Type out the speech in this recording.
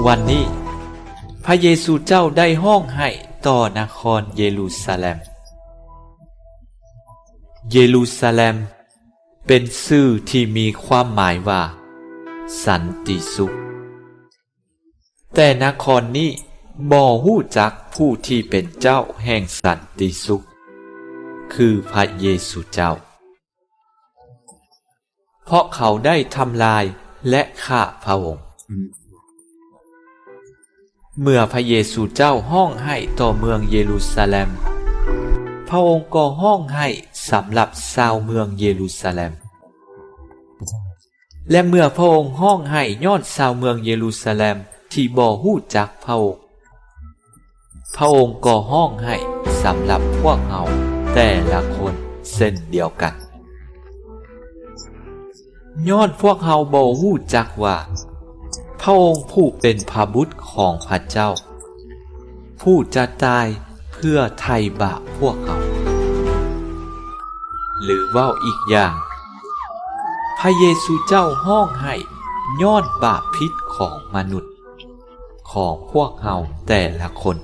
วันนี้พระเยซูเจ้าได้ห้องให้ต่อนครเยรูซาเล็มเยรูซาเล็มเป็นชื่อที่มีความหมายว่าสันติสุขแต่นครนี้บ่ฮู้จักผู้ที่เป็นเจ้าแห่งสันติสุขคือพระเยซูเจ้าเพราะเขาได้ทำลายและฆ่าพระองค์เมื่อพระเยซูเจ้าห้องให้ต่อเมืองเยรูซาเล็มพระองค์ก็ห้องให้สำหรับชาวเมืองเยรูซาเล็มและเมื่อพระองค์ห้องให้ย้อนชาวเมืองเยรูซาเล็มที่บ่ฮู้จักพระองค์พระองค์ก็ห้องให้สำหรับพวกเราแต่ละคนเช่นเดียวกันย้อนพวกเราบ่ฮู้จักว่าพระองค์ผู้เป็นพระบุตรของพระเจ้าผู้จะตายเพื่อไถ่บาปพวกเราหรือว่าอีกอย่างพระเยซูเจ้าห้องให้ย้อนบาปผิดของมนุษย์ของพวกเราแต่ละคน